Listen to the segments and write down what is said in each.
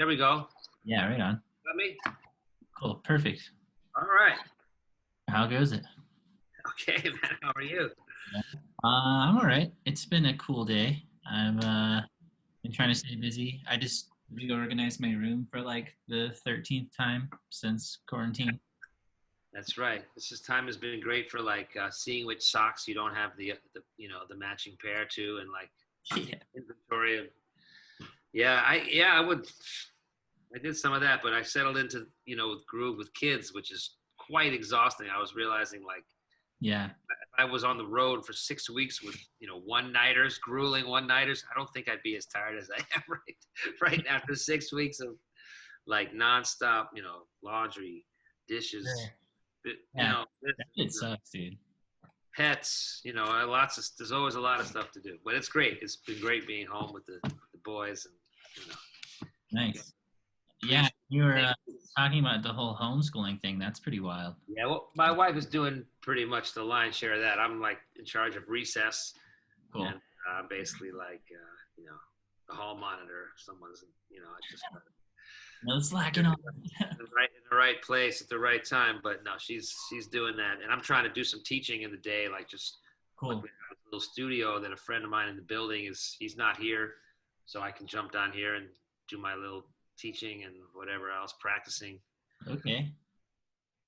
There we go. Yeah, right on. Got me? Cool. Perfect. All right. How goes it? Okay, man. How are you? Yeah. I'm all right. It's been a cool day. I've been trying to stay busy. I just reorganized my room for like the 13th time since quarantine. That's right. Time has been great for like seeing which socks you don't have the matching pair to, and like Yeah. inventory of. I did some of that, but I settled into groove with kids, which is quite exhausting. I was realizing like Yeah. if I was on the road for 6 weeks with one nighters, grueling one nighters, I don't think I'd be as tired as I am right after 6 weeks of like nonstop, laundry, dishes, Sure. you Yeah. know, That shit sucks, dude. pets, there's always a lot of stuff to do, but it's great. It's been great being home with the boys and, you know, Nice. Yeah, appreciate you were things. talking about the whole homeschooling thing. That's pretty wild. Yeah, well, my wife is doing pretty much the lion's share of that. I'm like in charge of recess Cool. and basically like, the hall monitor. If someone's, I just No slacking on. in the right place at the right time. But no, she's doing that, and I'm trying to do some teaching in the day, like just like Cool. we have a little studio that a friend of mine in the building he's not here, so I can jump down here and do my little teaching and whatever else practicing. Okay.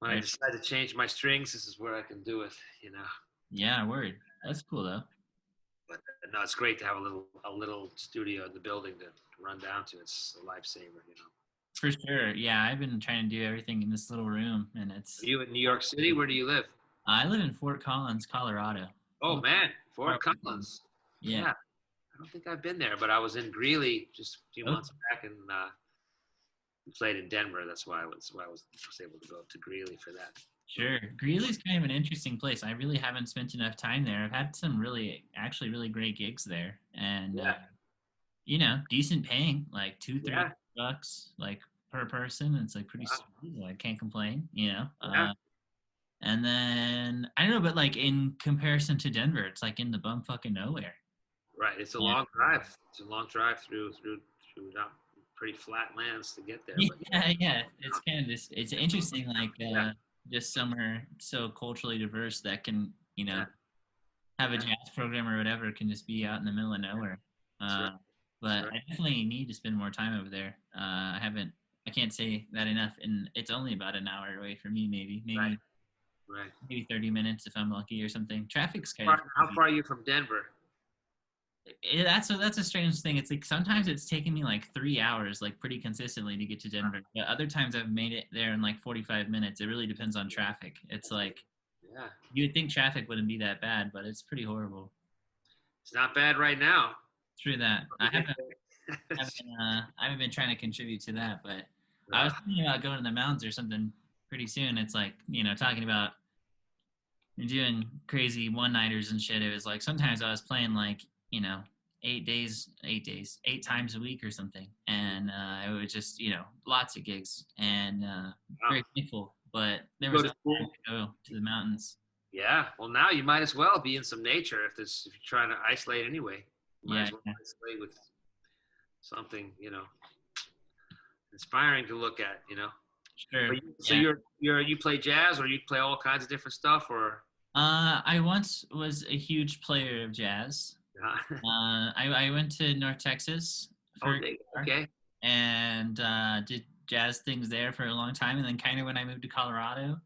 When I Right. decide to change my strings, this is where I can do it. Yeah, word. That's cool though. But no, it's great to have a little studio in the building to run down to. It's a lifesaver. For sure. Yeah, I've been trying to do everything in this little room, and Are it's. you in New York City? Where do you live? I live in Fort Collins, Colorado. Oh Little man, Fort far away from- Collins. Yeah. Yeah, I don't think I've been there, but I was in Greeley just a few Oh, months back and played in Denver. That's why I was able to go up to Greeley for that. sure. Greeley's kind of an interesting place. I really haven't spent enough time there. I've had some actually really great gigs there, and Yeah, decent paying, like two, three yeah, bucks, like per person. It's like pretty wow, sweet. I can't complain. yeah. And then I don't know, but like in comparison to Denver, it's like in the bum fucking nowhere. Right. It's a Yeah. long drive. It's a long drive through not pretty flat lands to get there, but Yeah. It's kind of just it's interesting, like yeah, just somewhere so culturally diverse that can, yeah, have a yeah. jazz program or whatever can just be out in the middle of nowhere. That's right. Uh, That's but right. I definitely need to spend more time over there. I can't say that enough, and it's only about an hour away from me, maybe, Right. maybe, Right. maybe 30 minutes if I'm lucky or something. Traffic's kind of How crazy. far are you from Denver? That's a strange thing. It's like sometimes it's taken me like 3 hours, like pretty consistently to get to Denver. But other times I've made it there in like 45 minutes. It really depends on traffic. It's like Yeah, you would think traffic wouldn't be that bad, but it's pretty horrible. it's not bad right now. Through that, I haven't been trying to contribute to that, but I was uh, thinking about going to the mountains or something pretty soon. It's like, talking about doing crazy one nighters and shit. It was like sometimes I was playing like, 8 times a week or something. And it was just, lots of gigs and wow. very thankful. But You there go was to no time school? to go to the mountains. Yeah. Well, now you might as well be in some nature if you're trying to isolate anyway. You might Yeah, as well yeah, isolate with something inspiring to look at. sure. But so Yeah. you play jazz or you play all kinds of different stuff or I once was a huge player of jazz. I went to North Texas oh for guitar okay. and did jazz things there for a long time. And then kind of when I moved to Colorado,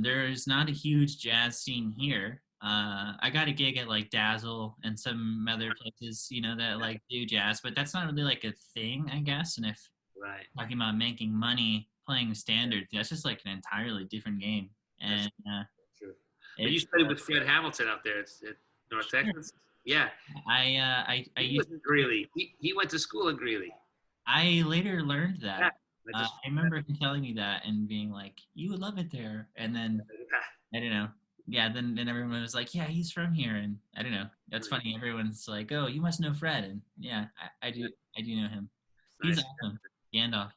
there's not a huge jazz scene here. I got a gig at like Dazzle and some other places, that like do jazz, but that's not really like a thing, I guess. And if Right. talking about making money playing standards, that's just like an entirely different game. That's And true. But you it's studied with Fred Hamilton out there at North sure. Texas? Yeah. I He used was in Greeley. He went to school in Greeley. I later learned Yeah. that. I just I remember him telling me that and being like, "You would love it there." And then I don't know. Yeah, then everyone was like, "Yeah, he's from here." And I don't know. That's funny. Everyone's like, "Oh, you must know Fred." And yeah, I do know him. He's nice. awesome. Gandalf.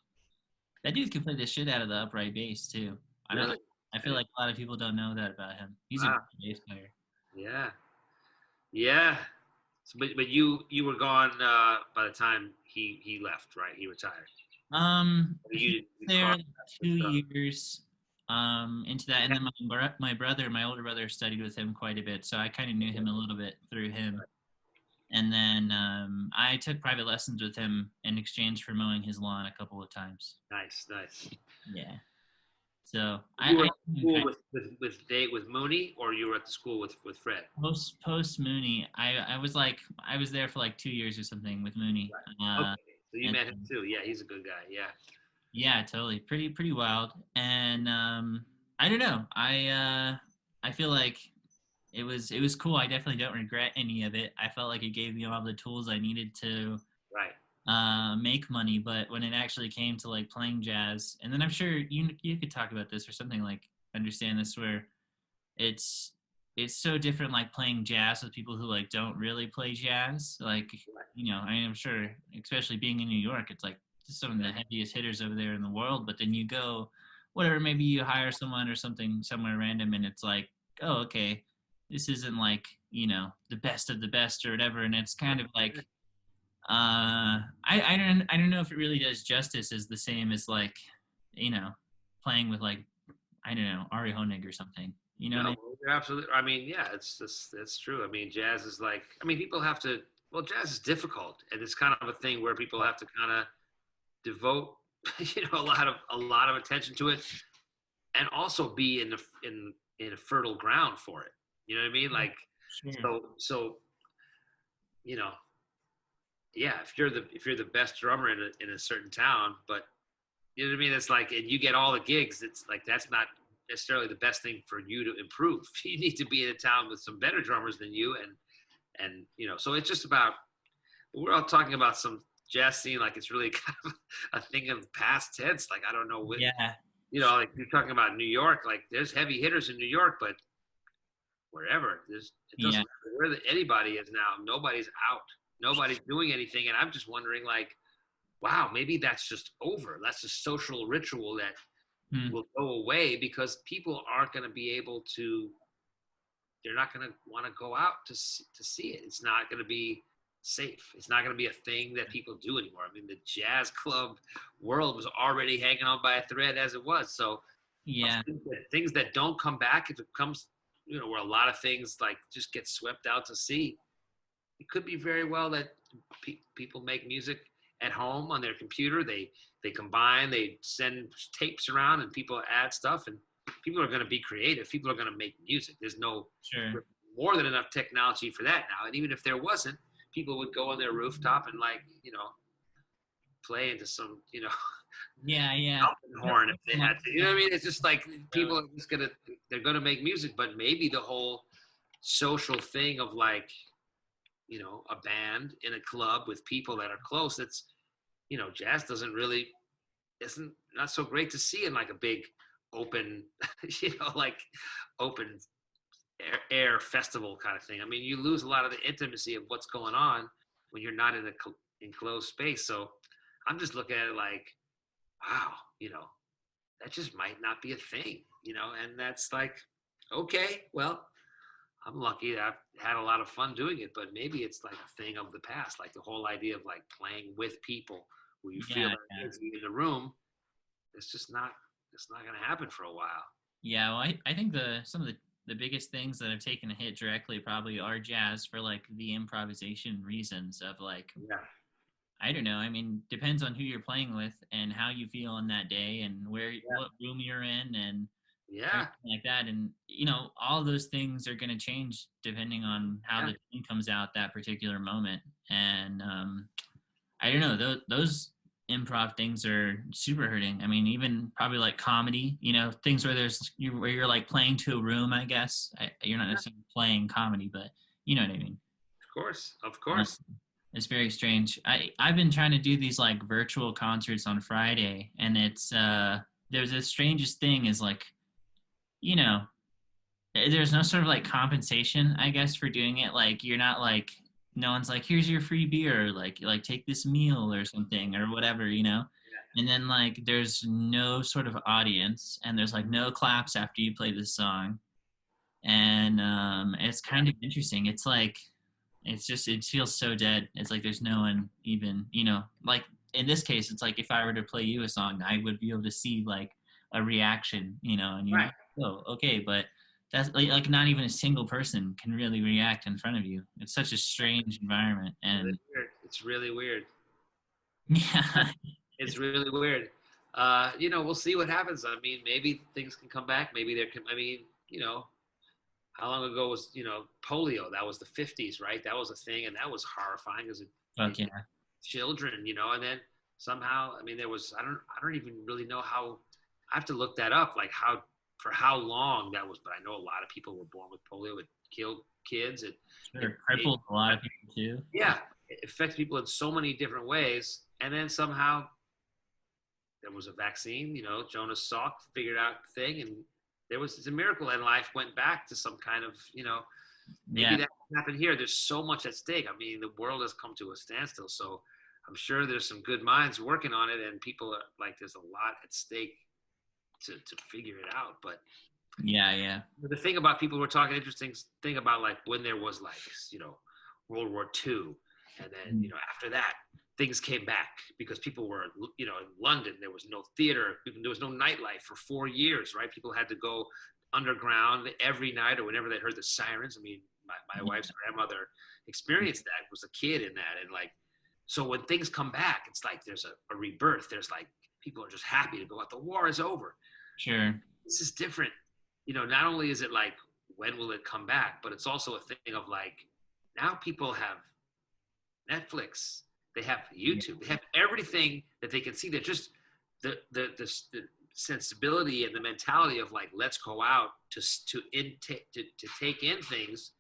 That dude can play the shit out of the upright bass too. I don't know. Really? I feel like a lot of people don't know that about him. He's a Wow. great bass player. Yeah. Yeah. So, but you were gone by the time he left, right? He retired. He was You there caught like the stuff. 2 years into that, and then my brother, my older brother, studied with him quite a bit, so I kind of knew him a little bit through him. And then I took private lessons with him in exchange for mowing his lawn a couple of times. Nice, nice. Yeah. So You were I at knew him school kind with Mooney, or you were at the school with Fred. of post Mooney. I was there for like 2 years or something with Mooney. Okay, so you And met him too. Yeah, he's a good guy. Yeah, yeah, totally. Pretty wild. And I don't know. I feel like it was cool. I definitely don't regret any of it. I felt like it gave me all the tools I needed to right. make money. But when it actually came to like playing jazz, and then I'm sure you could talk about this or something, like understand this, where it's it's so different like playing jazz with people who like don't really play jazz. Like, I am sure, especially being in New York, it's like just some of the heaviest hitters over there in the world. But then you go, whatever, maybe you hire someone or something somewhere random, and it's like, oh, okay, this isn't like the best of the best or whatever, and it's kind of like I don't know if it really does justice as the same as like you know playing with like I don't know Ari Honig or something. You know what I No, mean? you're absolutely. I mean, yeah, it's true. I mean, jazz is like. I mean, people have to. Well, jazz is difficult, and it's kind of a thing where people have to kind of devote, a lot of attention to it, and also be in a fertile ground for it. You know what I mean? Like, Sure. so you know, yeah. If you're the best drummer in a certain town, but you know what I mean? It's like, and you get all the gigs. It's like that's not necessarily the best thing for you to improve. You need to be in a town with some better drummers than you, and so it's just about. We're all talking about some jazz scene like it's really kind of a thing of past tense. Like I don't know what Yeah. like you're talking about New York. Like there's heavy hitters in New York, but wherever it doesn't Yeah. matter where anybody is now. Nobody's out. Nobody's doing anything, and I'm just wondering like wow, maybe that's just over. That's a social ritual that Hmm. will go away because people aren't going to be able to. They're not going to want to go out to see it. It's not going to be safe. It's not going to be a thing that people do anymore. I mean, the jazz club world was already hanging on by a thread as it was. So Yeah. things that don't come back, if it comes, where a lot of things like just get swept out to sea, it could be very well that people make music at home on their computer. They combine, they send tapes around, and people add stuff, and people are going to be creative. People are going to make music. There's no Sure. more than enough technology for that now. And even if there wasn't, people would go on their rooftop and like play into some Yeah. Yeah. horn if they Like, had to. You know what I mean? It's just like people are just they're gonna make music, but maybe the whole social thing of like a band in a club with people that are close. That's jazz doesn't really isn't not so great to see in like a big open like open air festival kind of thing. I mean, you lose a lot of the intimacy of what's going on when you're not in a enclosed space. So I'm just looking at it like, wow, that just might not be a thing, and that's like, okay, well, I'm lucky that I've had a lot of fun doing it, but maybe it's like a thing of the past, like the whole idea of like playing with people where you feel yeah. that Yeah. energy in the room. It's not going to happen for a while. Yeah. Well, I think some of the biggest things that have taken a hit directly probably are jazz for like the improvisation reasons of like Yeah. I don't know. I mean, depends on who you're playing with and how you feel on that day and what room you're in and Yeah. everything like that. And all those things are going to change depending on how Yeah. the tune comes out that particular moment. And I don't know. Those improv things are super hurting. I mean, even probably like comedy. Things where where you're like playing to a room. I guess you're not Yeah. necessarily playing comedy, but you know what I mean. Of course. Of Uh, course. it's very strange. I've been trying to do these like virtual concerts on Friday, and it's there's the strangest thing is like you know there's no sort of like compensation I guess for doing it. Like you're not like no one's like here's your free beer, like take this meal or something or whatever. And then like there's no sort of audience, and there's like no claps after you play the song, and it's Yeah. kind of interesting. It's like It's just it feels so dead. It's like there's no one even, like in this case, it's like if I were to play you a song, I would be able to see like a reaction, and you'd be Right. like, oh, okay, but that's like not even a single person can really react in front of you. It's such a strange environment, Really and weird. It's really weird. yeah, It's it's really weird. We'll see what happens. I mean, maybe things can come back. Maybe there can. I mean, how long ago was polio? That was the '50s, right? That was a thing, and that was horrifying as fuck yeah, children. And then somehow, I mean, there was. I don't even really know how. I have to look that up, like how long that was. But I know a lot of people were born with polio. It killed kids. It sure, crippled a lot of people too. yeah, it affects people in so many different ways. And then somehow there was a vaccine. Jonas Salk figured out the thing, and it's a miracle, and life went back to some kind of maybe Yeah, that happened here. There's so much at stake. I mean, the world has come to a standstill. So I'm sure there's some good minds working on it, and people are like, there's a lot at stake to figure it out. But yeah. the thing about people were talking, interesting thing about like when there was like World War II, and then after that things came back because people were in London. There was no theater, there was no nightlife for 4 years, right? People had to go underground every night or whenever they heard the sirens. I mean, my wife's grandmother experienced that, was a kid in that, and like, so when things come back, it's like there's a rebirth. There's like people are just happy to go out. The war is over. Sure. This is different. Not only is it like, when will it come back, but it's also a thing of like, now people have Netflix, they have YouTube, they have everything that they can see. They're just the sensibility and the mentality of like, let's go out to take in things.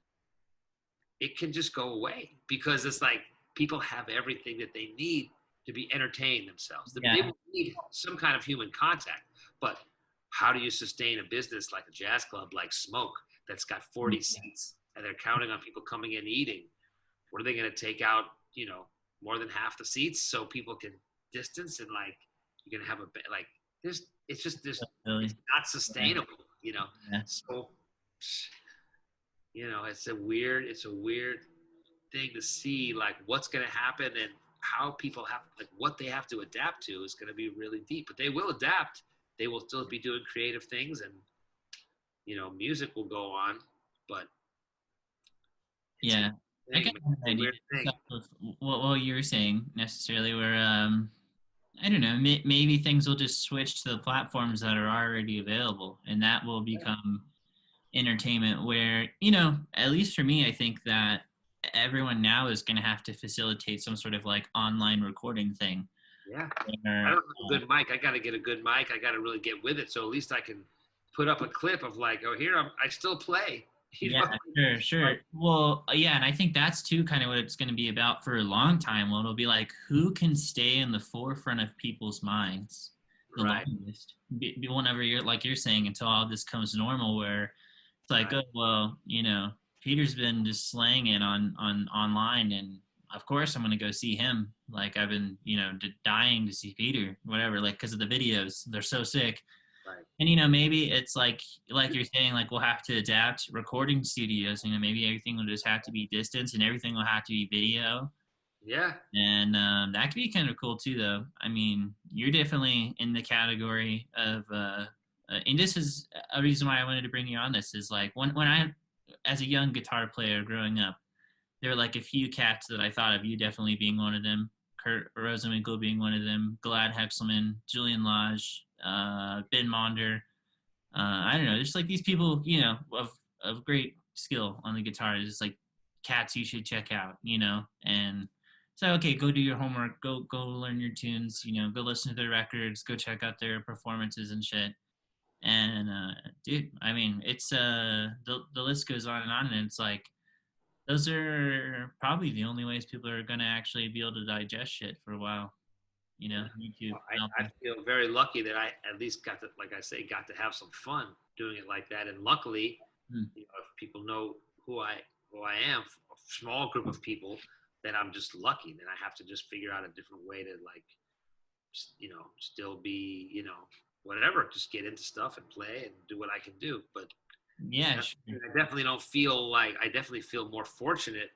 It can just go away because it's like people have everything that they need to be entertaining themselves. Yeah. They need some kind of human contact, but how do you sustain a business like a jazz club like Smoke that's got 40 seats and they're counting on people coming in eating? What are they going to take out, more than half the seats so people can distance, and like you're going to have like it's just this, it's not sustainable, Yeah. So it's a weird thing to see, like what's going to happen and how people have, like what they have to adapt to is going to be really deep, but they will adapt. They will still be doing creative things, and music will go on, but Yeah. I thing, got man. an It's a idea weird thing. of what you were saying necessarily, where I don't know, maybe things will just switch to the platforms that are already available, and that will become entertainment. Where at least for me, I think that everyone now is going to have to facilitate some sort of like online recording thing. Yeah. I Where, don't have a good mic. I got to get a good mic. I got to really get with it. So at least I can put up a clip of like, oh, here I still play. yeah, sure. Well, yeah, and I think that's too kind of what it's going to be about for a long time. Well, it'll be like who can stay in the forefront of people's minds the Right. longest. Whenever you're saying, until all this comes normal, where it's like, Right. oh well, Peter's been just slaying it on online, and of course I'm going to go see him. Like I've been dying to see Peter, whatever, like because of the videos, they're so sick. Right. And maybe it's like you're saying, like we'll have to adapt recording studios. Maybe everything will just have to be distance, and everything will have to be video. Yeah. And that could be kind of cool too, though. I mean, you're definitely in the category of, and this is a reason why I wanted to bring you on. This is like when I, as a young guitar player growing up, there were like a few cats that I thought of. You definitely being one of them. Kurt Rosenwinkel being one of them. Glad Hexelman, Julian Lage, Ben Monder. I don't know, just like these people, of great skill on the guitar. It's just like cats you should check out, and so okay, go do your homework, go learn your tunes, go listen to their records, go check out their performances and shit. And dude, I mean, it's the list goes on, and it's like those are probably the only ways people are gonna actually be able to digest shit for a while. YouTube. Well, I feel very lucky that I at least got to, like I say, got to have some fun doing it like that. And luckily, if people know who I am, a small group of people, then I'm just lucky. Then I have to just figure out a different way to like, still be, whatever, just get into stuff and play and do what I can do. But Yeah, sure. I definitely don't feel like, I definitely feel more fortunate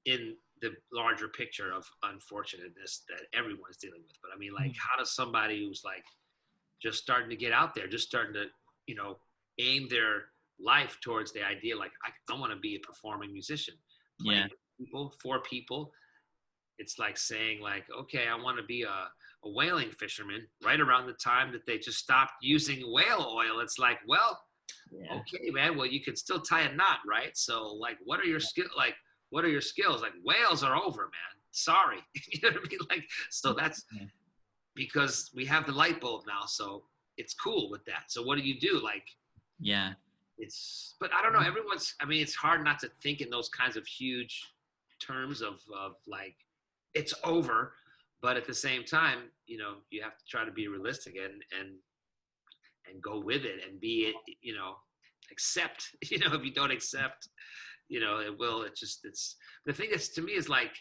in the larger picture of unfortunateness that everyone's dealing with. But I mean, like, how does somebody who's like just starting to get out there, just starting to, you know, aim their life towards the idea, like, I want to be a performing musician, playing Yeah. with people, for people. It's like saying, like, okay, I want to be a whaling fisherman right around the time that they just stopped using whale oil. It's like, well, Yeah. okay, man, well, you can still tie a knot, right? So, like, what are your skill? Like, what are your skills? Like, whales are over, man. Sorry. You know what I mean? Like, so that's Yeah. because we have the light bulb now. So it's cool with that. So what do you do? Like, Yeah. it's, but I don't know. Everyone's, I mean, it's hard not to think in those kinds of huge terms of like, it's over. But at the same time, you know, you have to try to be realistic and go with it and be it, you know, accept, you know, if you don't accept, you know, it will, it just, it's, the thing is to me is like,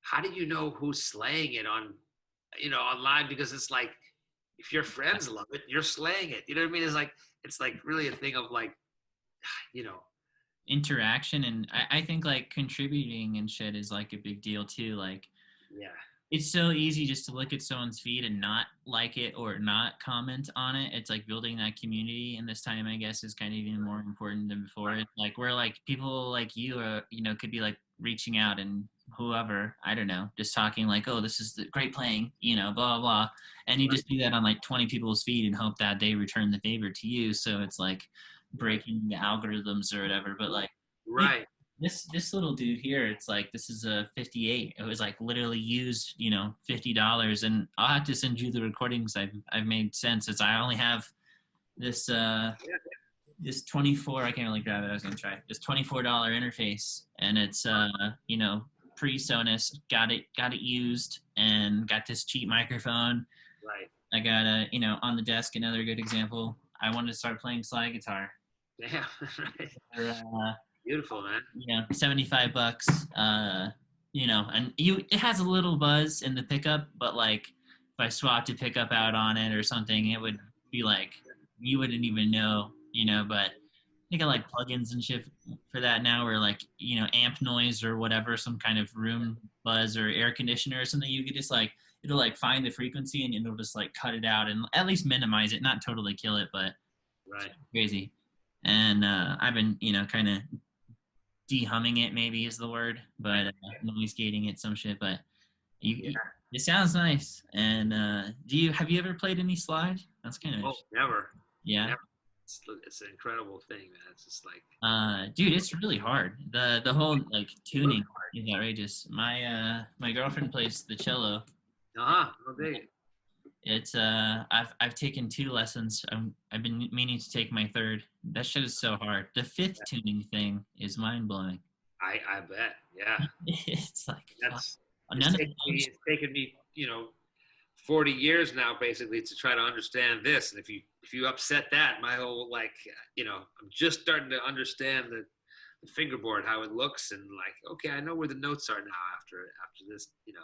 how do you know who's slaying it on, you know, online? Because it's like, if your friends love it, you're slaying it. You know what I mean? It's like really a thing of like, you know. Interaction, and I think like contributing and shit is like a big deal too. Like, Yeah. it's so easy just to look at someone's feed and not like it or not comment on it. It's like building that community, and this time I guess is kind of even more important than before. It's like where like people like you are, you know, could be like reaching out and whoever, I don't know, just talking like, oh, this is the great playing, you know, blah blah blah, and you Right. just do that on like 20 people's feed and hope that they return the favor to you. So it's like breaking the algorithms or whatever. But like, Right. this little dude here, it's like this is a 58. It was like literally used, you know, $50, and I'll have to send you the recordings I've made since. It's I only have this Yeah. this 24. I can't really grab it. I was gonna try this $24 interface, and it's you know, pre-Sonus. Got it used, and got this cheap microphone. Right. I got a, you know, on the desk, another good example. I wanted to start playing slide guitar. Yeah. Right. For, Beautiful, man. you know, $75. You know, and it has a little buzz in the pickup, but like if I swapped a pickup out on it or something, it would be like you wouldn't even know, you know. But I think I like plugins and shit for that now, or like, you know, amp noise or whatever, some kind of room buzz or air conditioner or something. You could just like, it'll like find the frequency and it'll just like cut it out and at least minimize it, not totally kill it, but Right. crazy. And I've been, you know, kind of de-humming it, maybe is the word, but noise gating it, some shit. But Yeah. it sounds nice. And have you ever played any slide? That's kind of Oh, never. yeah. Never. It's an incredible thing, man. It's just like, Dude, it's really hard. The whole like tuning is outrageous. My girlfriend plays the cello. uh-huh. No dig. It's I've taken 2 lessons. I've been meaning to take my third. That shit is so hard. The fifth tuning thing is mind blowing. I bet. Yeah. It's like fuck. That's, None of the notes. it's taken me, you know, 40 years now basically to try to understand this. And if you upset that, my whole, like, you know, I'm just starting to understand the fingerboard, how it looks, and like, okay, I know where the notes are now after this, you know,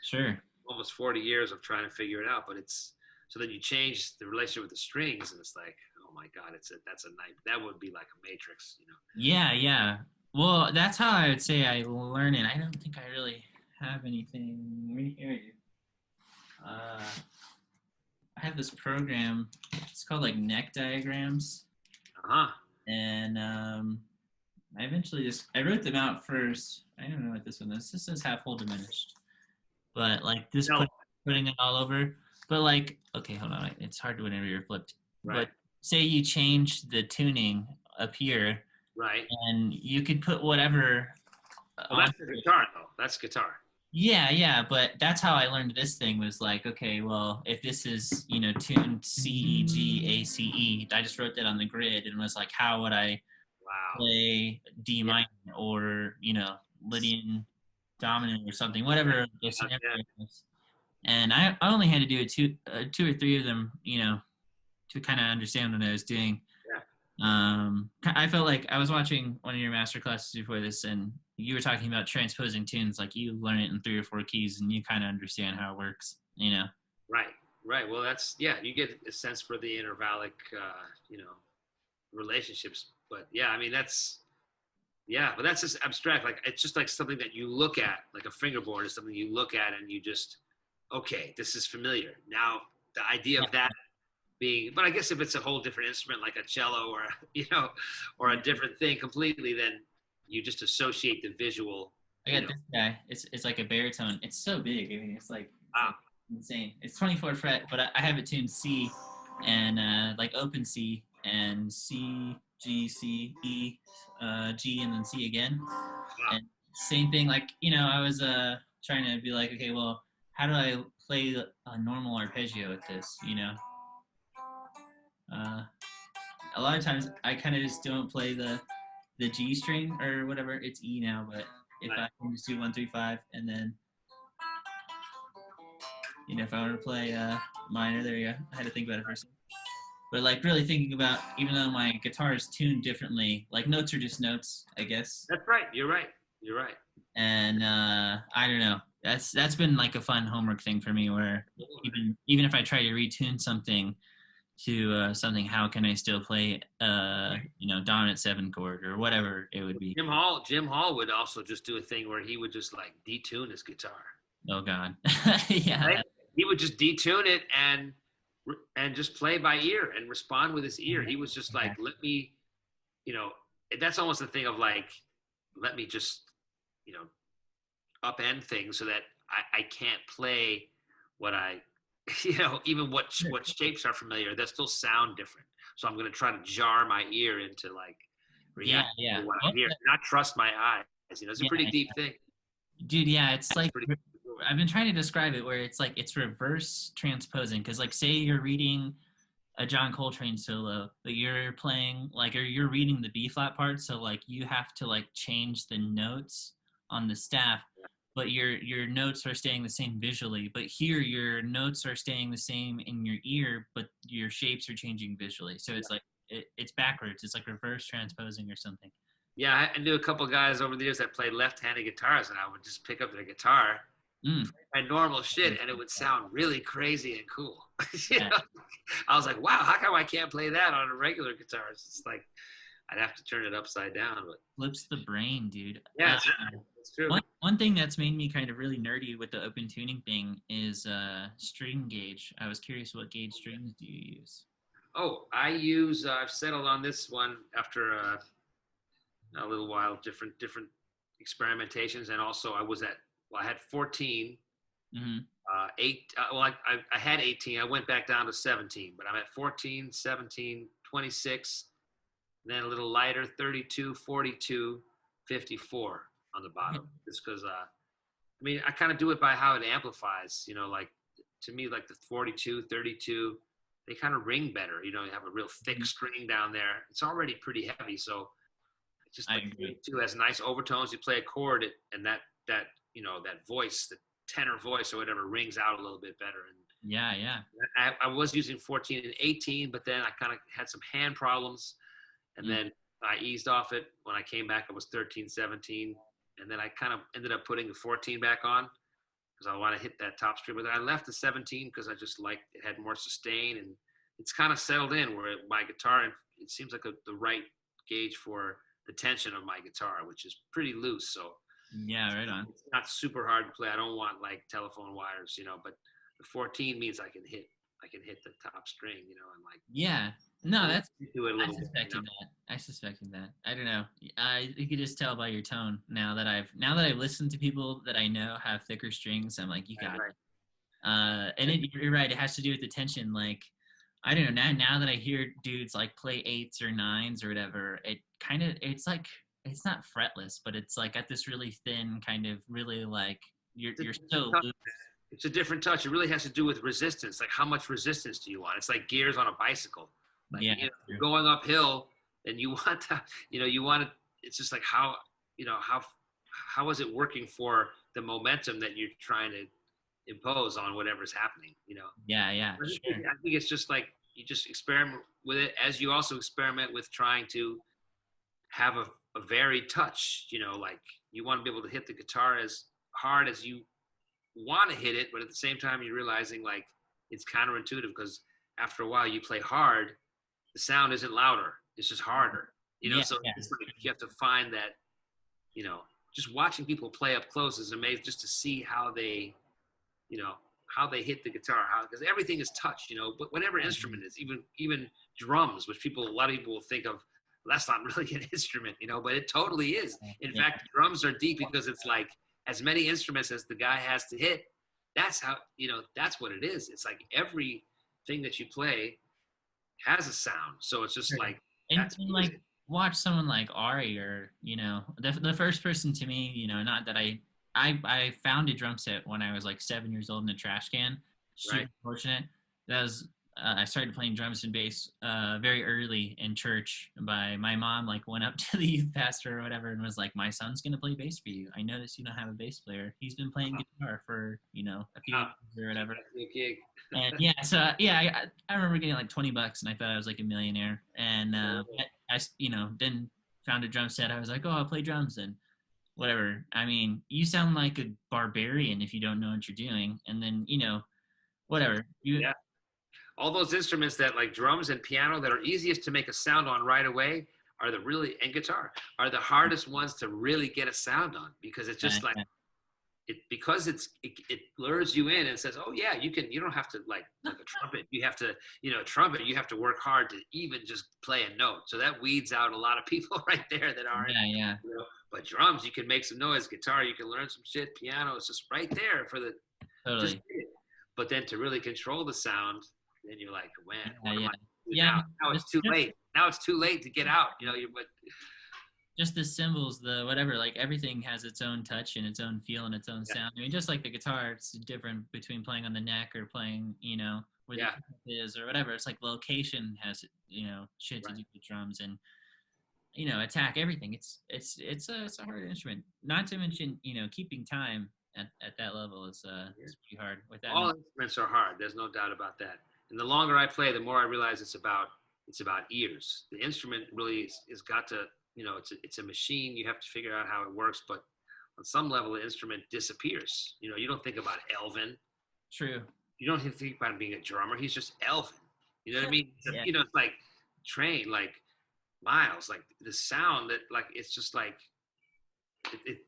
Sure. almost 40 years of trying to figure it out. But it's, so then you change the relationship with the strings and it's like, oh my God, that's a night. That would be like a matrix, you know. Yeah, yeah. Well, that's how I would say I learn it. I don't think I really have anything. Let me hear you. Uh, I have this program. It's called like neck diagrams, Uh-huh. and I eventually just I wrote them out first. I don't know what this one is. This says half whole diminished, but like this No. putting it all over. But like, okay, hold on. It's hard whenever you're flipped. Right. But say you change the tuning up here, Right. and you could put whatever Well, on. that's the guitar though. That's guitar. Yeah, yeah, but that's how I learned this thing was like, okay, well, if this is, you know, tuned C, E, G, A, C, E, I just wrote that on the grid and was like, how would I Wow. play D minor or, you know, Lydian dominant or something, whatever the scenario is. And I only had to do two or three of them, you know, to kind of understand what I was doing. Yeah. I felt like I was watching one of your master classes before this, and you were talking about transposing tunes. Like you learn it in 3 or 4 keys, and you kind of understand how it works. You know. Right. Right. Well, that's, yeah. You get a sense for the intervallic, you know, relationships. But yeah, I mean, that's, Yeah, but that's just abstract. Like it's just like something that you look at, like a fingerboard is something you look at and you just, okay, this is familiar. Now the idea Yeah. of that being, but I guess if it's a whole different instrument like a cello or or a different thing completely, then you just associate the visual. I got this guy. It's like a baritone. It's so big. I mean, it's like Ah, insane. It's 24 fret, but I have it tuned C, and like open C and C G C E, G and then C again, wow, and same thing. Like I was trying to be like, okay, well, how do I play a normal arpeggio with this? Uh, a lot of times I kind of just don't play the G string or whatever. It's E now, but if nice. I can just do 1 3 5 and then if I were to play minor, there you go. I had to think about it for a second. But like really thinking about, even though my guitar is tuned differently, like notes are just notes, I guess. That's right. You're right. You're right. And I don't know. That's been like a fun homework thing for me, where even if I try to retune something to something, how can I still play dominant 7 chord or whatever it would be. Jim Hall would also just do a thing where he would just like detune his guitar. Oh God, yeah, Right? He would just detune it and just play by ear and respond with his ear. He was just like, let me, you know, that's almost the thing of like, let me just, you know, upend things so that I can't play what I, even what shapes are familiar, that still sound different. So I'm going to try to jar my ear into like yeah, react yeah. to what I Well, hear, not trust my eyes. It's a pretty yeah, deep thing. dude, yeah, it's It's like pretty cool. I've been trying to describe it, where it's like it's reverse transposing, because like say you're reading a John Coltrane solo, but you're playing like, or you're reading the B flat part, so like you have to like change the notes on the staff, but your notes are staying the same visually. But here your notes are staying the same in your ear, but your shapes are changing visually. So it's like it's backwards. It's like reverse transposing or something. Yeah, I knew a couple of guys over the years that played left-handed guitars, and I would just pick up their guitar, Mm. my normal shit, and it would sound really crazy and cool. Yeah. I was like, wow, how come I can't play that on a regular guitar? It's like I'd have to turn it upside down. But Flips the brain, dude. yeah, it's true. One thing that's made me kind of really nerdy with the open tuning thing is string gauge. I was curious, what gauge strings do you use? Oh, I use. I've settled on this one after a little while, different experimentations, and also I was at. Well, I had 14. Mm-hmm. I had 18. I went back down to 17, but I'm at 14, 17, 26, and then a little lighter, 32, 42, 54 on the bottom. Just because, I mean, I kind of do it by how it amplifies, like to me, like the 42, 32, they kind of ring better. You have a real thick string down there. It's already pretty heavy. So it's just I like agree. 32 has nice overtones. You play a chord and that voice, the tenor voice or whatever, rings out a little bit better. And Yeah, yeah. I was using 14 and 18, but then I kind of had some hand problems, and then I eased off it. When I came back, it was 13, 17, and then I kind of ended up putting the 14 back on because I want to hit that top string. But I left the 17 because I just liked it, had more sustain, and it's kind of settled in where my guitar, it seems like the right gauge for the tension of my guitar, which is pretty loose. So Yeah, right on. it's not super hard to play. I don't want like telephone wires, but the 14 means I can hit the top string, and like Yeah. No, that's do it a I little bit. suspected that. I suspected that. I don't know. You could just tell by your tone now that I've listened to people that I know have thicker strings. I'm like, you got Right. it. You're right. It has to do with the tension. Like, I don't know. Now that I hear dudes like play 8s or 9s or whatever, it's like, it's not fretless, but it's like at this really thin kind of, really like you're so loose. It's a different touch. It really has to do with resistance. Like how much resistance do you want? It's like gears on a bicycle. Like Yeah. you're going uphill and you want to, you want to, it's just like how is it working for the momentum that you're trying to impose on whatever's happening, Yeah, yeah, sure. I think it's just like you just experiment with it as you also experiment with trying to have a varied touch, like you want to be able to hit the guitar as hard as you want to hit it, but at the same time you're realizing like it's counterintuitive because after a while you play hard, the sound isn't louder, it's just harder, Yeah, so yeah. it's like you have to find that you know, just watching people play up close is amazing, just to see how they, you know, how they hit the guitar, how, because everything is touch, you know, but whatever instrument is, even drums, which a lot of people will think of, well, that's not really an instrument, you know, but it totally is. In Yeah, fact, drums are deep because it's like as many instruments as the guy has to hit. That's how, you know, that's what it is. It's like everything that you play has a sound. So it's just sure. like, And, that's like, music. watch someone like Ari, or the first person to me, not that I found a drum set when I was like 7 years old in a trash can. Right. Super fortunate. That was I started playing drums and bass very early in church. By my mom, like, went up to the youth pastor or whatever and was like, "My son's gonna play bass for you. I noticed you don't have a bass player. He's been playing guitar for a few Wow. years or Keep whatever." that new gig. And yeah, so yeah, I remember getting like $20, and I thought I was like a millionaire. And then found a drum set. I was like, oh, I'll play drums and whatever. I mean, you sound like a barbarian if you don't know what you're doing. And then whatever you. Yeah. All those instruments that like drums and piano that are easiest to make a sound on right away are the really, and guitar are the hardest ones to really get a sound on, because it's just like Yeah, because it lures you in and says, oh yeah, you don't have to like a trumpet, you have to, trumpet, you have to work hard to even just play a note, so that weeds out a lot of people right there that aren't, yeah, yeah, but drums, you can make some noise, guitar, you can learn some shit, piano, it's just right there for the, just, totally. but then to really control the sound, then you're like, man, Yeah, what am yeah, I doing yeah. I now? mean, Now it's too late. Now it's too late to get out. But just the cymbals, the whatever, like everything has its own touch and its own feel and its own yeah, sound. I mean, just like the guitar, it's different between playing on the neck or playing, where the yeah, kick is or whatever. It's like location has, shit to right. do with drums and, attack everything. It's a hard instrument. Not to mention, keeping time at that level is pretty hard with that All many. instruments are hard. There's no doubt about that. And the longer I play, the more I realize it's about ears. The instrument really is got to, it's a machine. You have to figure out how it works. But on some level, the instrument disappears. You don't think about Elvin. True. You don't even think about him being a drummer. He's just Elvin. You know what I mean? Yeah. It's like Train, like Miles, like the sound that, like, it's just like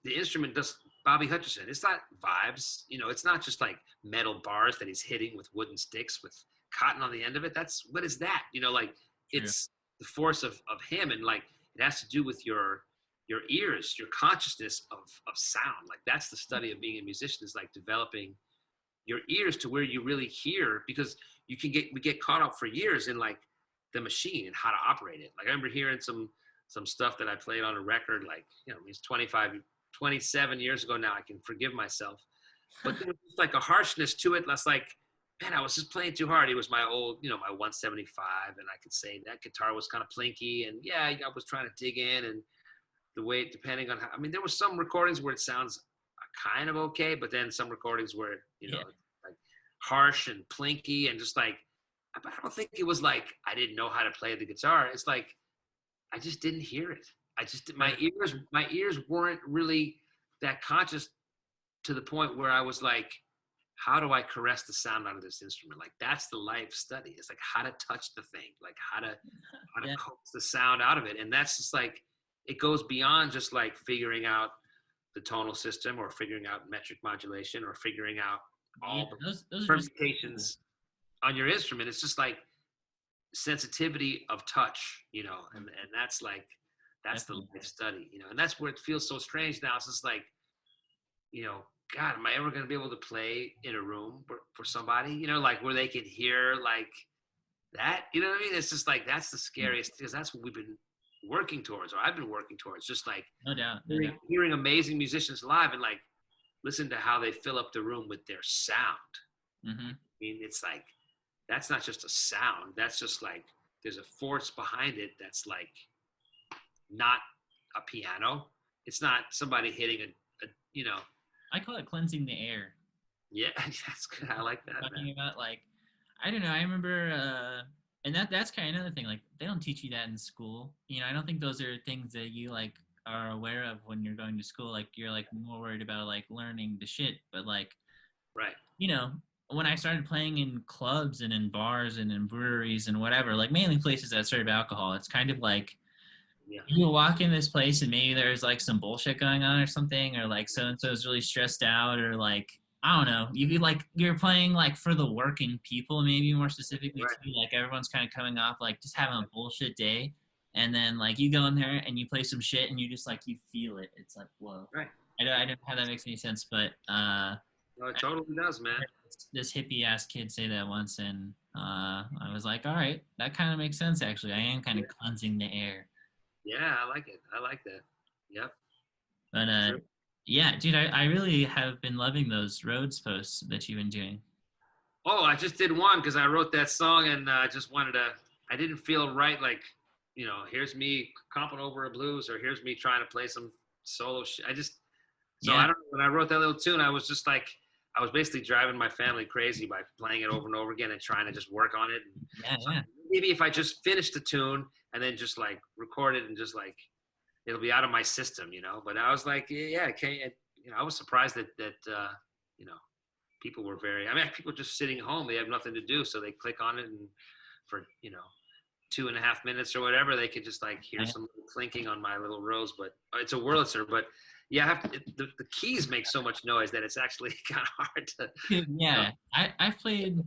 the instrument does. Bobby Hutcherson, it's not vibes. It's not just like metal bars that he's hitting with wooden sticks with cotton on the end of it. That's, what is that? Like, True. it's the force of him, and like it has to do with your ears, your consciousness of sound. Like, that's the study of being a musician, is like developing your ears to where you really hear, because we get caught up for years in like the machine and how to operate it. Like, I remember hearing some stuff that I played on a record, like, it's 27 years ago now. I can forgive myself, but there was just like a harshness to it. Less like, man, I was just playing too hard. It was my old, my 175, and I could say that guitar was kind of plinky, and yeah, I was trying to dig in, and the way, depending on how, I mean, there were some recordings where it sounds kind of okay, but then some recordings where, Yeah. like harsh and plinky, and just like, I don't think it was like I didn't know how to play the guitar. It's like I just didn't hear it. I just, my ears weren't really that conscious, to the point where I was like, how do I caress the sound out of this instrument? Like, that's the life study. It's like how to touch the thing, like how to Yeah. coax the sound out of it. And that's just like, it goes beyond just like figuring out the tonal system, or figuring out metric modulation, or figuring out Yeah. all the Those are just cool. permutations on your instrument. It's just like sensitivity of touch, and that's like, that's the Definitely. life study, and that's where it feels so strange now. It's just like, you know, God, am I ever going to be able to play in a room for somebody, like where they can hear like that, you know what I mean? It's just like, that's the Mm. scariest, because that's what we've been working towards, or I've been working towards, just like No doubt. No hearing, doubt. hearing amazing musicians live, and like listen to how they fill up the room with their sound. Hmm. I mean, it's like, that's not just a sound. That's just like, there's a force behind it that's like not a piano. It's not somebody hitting a. I call it cleansing the air. Yeah, that's good. I like that, man. Talking about, like, I don't know. I remember, and that's kind of another thing. Like, they don't teach you that in school. I don't think those are things that you like are aware of when you're going to school. Like, you're like more worried about like learning the shit. But like, Right. you know, when I started playing in clubs and in bars and in breweries and whatever, like mainly places that serve alcohol, it's kind of like Yeah. you walk in this place and maybe there's like some bullshit going on or something, or like so and so is really stressed out, or like I don't know. You could like you're playing like for the working people, maybe more specifically Right. too. Like everyone's kind of coming off like just having a bullshit day, and then like you go in there and you play some shit and you just like you feel it. It's like whoa. Right. I don't know how that makes any sense, but No, it totally does, man. heard this hippie ass kid say that once, and I was like, all right, that kind of makes sense. Actually, I am kind of Yeah. cleansing the air. Yeah, I like it. I like that. Yep. But True. yeah, dude, I really have been loving those roads posts that you've been doing. Oh, I just did one because I wrote that song and I just wanted to. I didn't feel right. Like, here's me comping over a blues, or here's me trying to play some solo shit. So I Yeah, don't know. When I wrote that little tune, I was just like, I was basically driving my family crazy by playing it over and over again and trying to just work on it. And yeah, so yeah, maybe if I just finish the tune and then just like record it and just like it'll be out of my system. But I was like, yeah, okay. I was surprised that you know people were very. I mean, people just sitting home, they have nothing to do, so they click on it and for 2.5 minutes or whatever, they could just like hear yeah. some clinking on my little rose. But it's a Wurlitzer, but yeah, the keys make so much noise that it's actually kind of hard to. Dude, yeah. I've played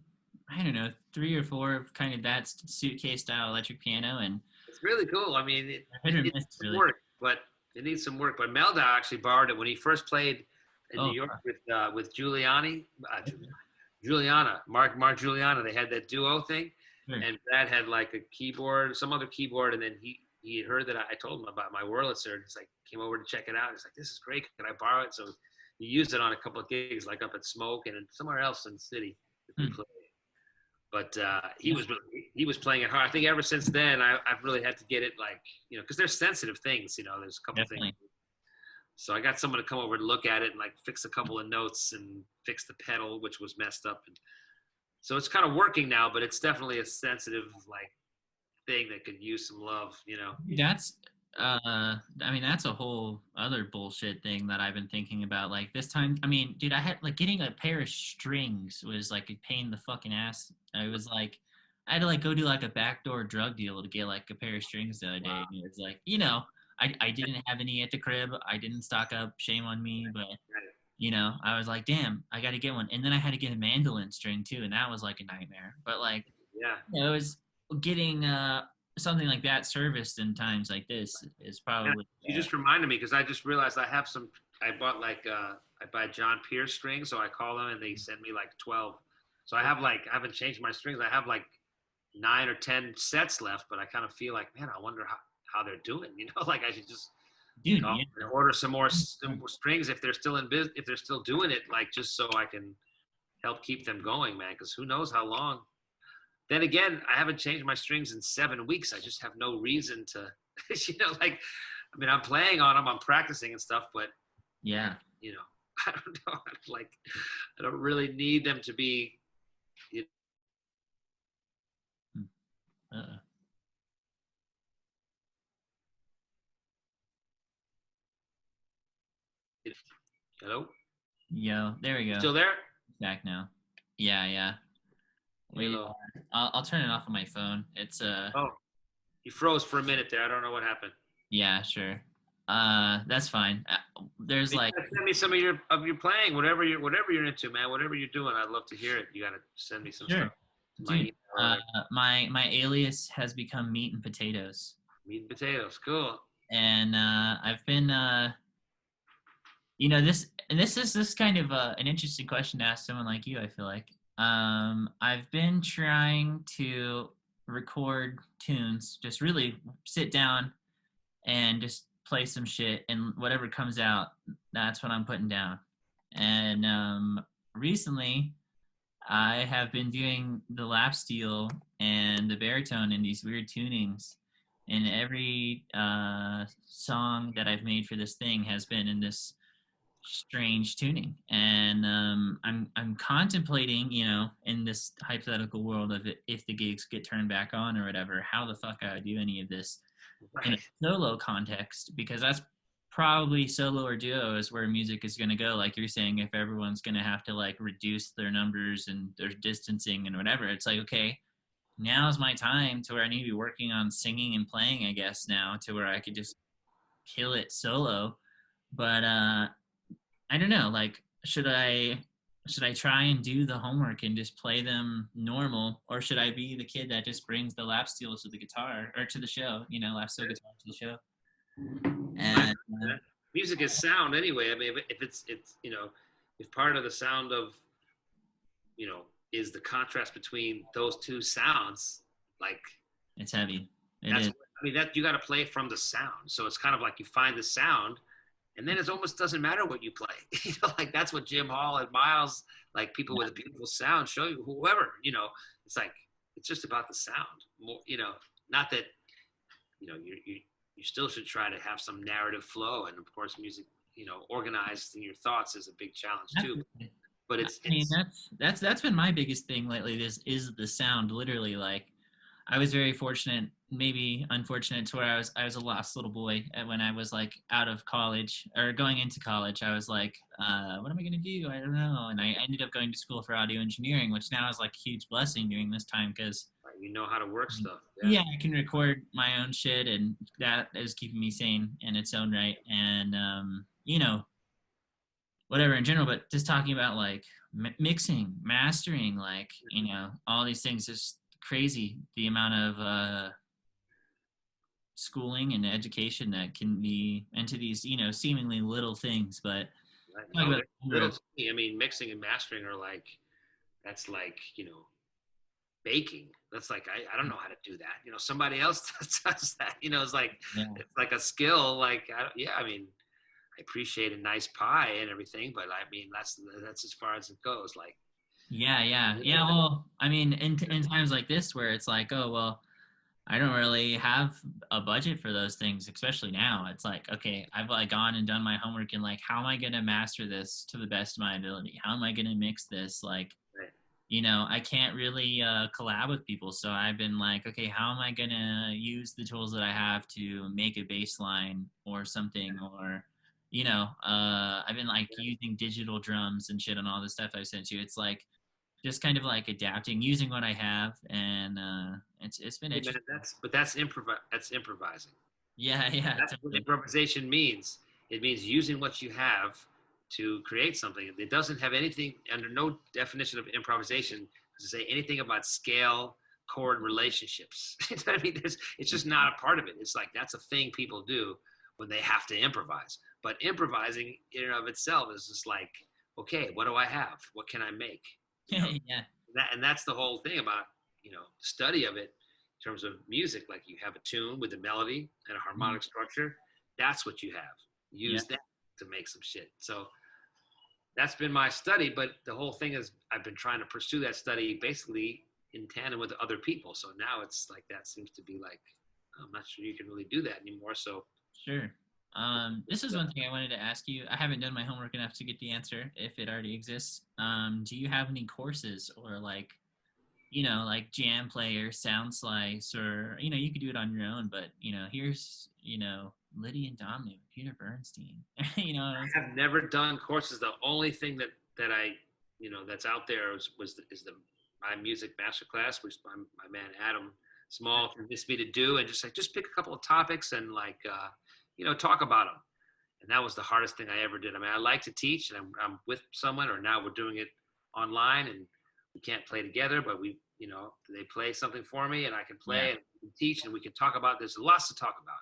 I don't know 3 or 4 of kind of that suitcase style electric piano, and It's really cool. I mean, hit or it miss needs some really. work, but it needs some work. But Melda actually borrowed it when he first played in New Oh, York with Juliana, Mark Juliana. They had that duo thing, sure. and Brad had like a keyboard, some other keyboard, and then he heard that I told him about my Wurlitzer, and he's like came over to check it out. He's like, "This is great. Can I borrow it?" So he used it on a couple of gigs, like up at Smoke and somewhere else in the city that we Hmm. played. But Yeah, he was playing it hard. I think ever since then, I've really had to get it like because they're sensitive things. There's a couple of things. definitely. So I got someone to come over and look at it and like fix a couple of notes and fix the pedal, which was messed up. And so it's kind of working now, but it's definitely a sensitive like thing that could use some love. That's I mean that's a whole other bullshit thing that I've been thinking about. Like this time, I mean, dude, I had like getting a pair of strings was like a pain in the fucking ass. I was like I had to like go do like a backdoor drug deal to get like a pair of strings the other day. Wow. And it's like, I didn't have any at the crib. I didn't stock up, shame on me, but I was like, damn, I got to get one. And then I had to get a mandolin string too, and that was like a nightmare. But like, Yeah. it was getting something like that serviced in times like this is Yeah. probably You just reminded me because I just realized I have some. I bought like I buy John Pierce strings, so I call them and they send me like 12. So I have like I haven't changed my strings. I have like 9 or 10 sets left, but I kind of feel like, man, I wonder how they're doing. Like I should just dude. call and order some more strings if they're still in business, if they're still doing it, like just so I can help keep them going, man. Because who knows how long. Then again, I haven't changed my strings in 7 weeks. I just have no reason to, like, I mean, I'm playing on them, I'm practicing and stuff, but Yeah. I don't know. Like, I don't really need them to be. You Uh, Hello, yo, there we you go. still there? Back now. Yeah, yeah. We. Hello. I'll turn it off on my phone. It's Oh, you froze for a minute there. I don't know what happened. Yeah, sure. That's fine. There's You like gotta send me some of your playing, whatever you're into, man. Whatever you're doing, I'd love to hear it. You gotta send me some sure, stuff to my dude. email or whatever. My alias has become meat and potatoes, Meat and potatoes, cool. and I've been this is kind of an interesting question to ask someone like you. I feel like I've been trying to record tunes, just really sit down and just play some shit, and whatever comes out, that's what I'm putting down. And recently, I have been doing the lap steel and the baritone in these weird tunings. And every song that I've made for this thing has been in this strange tuning. And I'm contemplating, in this hypothetical world of it, if the gigs get turned back on or whatever, how the fuck I would do any of this in a Right. solo context, because that's probably solo or duo is where music is going to go. Like you're saying, if everyone's going to have to like reduce their numbers and their distancing and whatever, it's like, okay, now's my time to where I need to be working on singing and playing, I guess, now to where I could just kill it solo. But I don't know, like should I try and do the homework and just play them normal, or should I be the kid that just brings the lap steel to the guitar or to the show, lap steel guitar to the show? I, And music is sound anyway. I mean, if it's if part of the sound of is the contrast between those two sounds, like it's heavy. It that's is. I mean that you got to play from the sound. So it's kind of like you find the sound, and then it almost doesn't matter what you play. Like that's what Jim Hall and Miles, like people with a beautiful sound, show you. Whoever, it's like it's just about the sound. More, not that you still should try to have some narrative flow, and of course, music, organized in your thoughts is a big challenge too. But I mean, that's been my biggest thing lately. This is the sound. Literally, like I was very fortunate, maybe unfortunate, to where I was a lost little boy when I was like out of college or going into college. I was like, what am I gonna do? I don't know. And I ended up going to school for audio engineering, which now is like a huge blessing during this time because you know how to work stuff. yeah, I can record my own shit, and that is keeping me sane in its own right. And whatever in general, but just talking about like mixing, mastering, like all these things is crazy. The amount of schooling and education that can be into these seemingly little things, but Right. talking No, about they're little. I mean, mixing and mastering are like that's like baking. That's like I don't know how to do that. Somebody else does that. It's like yeah. it's like a skill. Like yeah, I mean, I appreciate a nice pie and everything, but I mean that's as far as it goes. Like Yeah. Well, I mean, in times like this where it's like, oh well, I don't really have a budget for those things, especially now. It's like, okay, I've like gone and done my homework and like, how am I gonna master this to the best of my ability? How am I gonna mix this? Like, right. I can't really collab with people. So I've been like, okay, how am I gonna use the tools that I have to make a bass line or something? Or, I've been like using digital drums and shit on all the stuff I sent you. It's like just kind of like adapting, using what I have, and it's been Hey man, interesting. that's improvising. Yeah, That's what totally. improvisation means. It means using what you have to create something. It doesn't have anything under no definition of improvisation to say anything about scale, chord relationships. I mean, it's just not a part of it. It's like that's a thing people do when they have to improvise. But improvising in and of itself is just like, okay, what do I have? What can I make? Yeah, And that's the whole thing about study of it in terms of music. Like you have a tune with a melody and a harmonic structure. That's what you have. yeah, Use that to make some shit. So that's been my study. But the whole thing is I've been trying to pursue that study basically in tandem with other people. So now it's like that seems to be like I'm not sure you can really do that anymore. So sure. This is one thing I wanted to ask you. I haven't done my homework enough to get the answer if it already exists. Do you have any courses or like like jam player, sound slice, or you could do it on your own, but here's Lydia and Dominic, Peter Bernstein. I have never done courses. The only thing that I that's out there is the my music masterclass, which my man Adam Small convinced me to do, and just pick a couple of topics and like talk about them. And that was the hardest thing I ever did. I mean, I like to teach, and I'm with someone, or now we're doing it online, and we can't play together, but they play something for me, and I can Yeah, play and we can teach, and we can talk about. There's lots to talk about.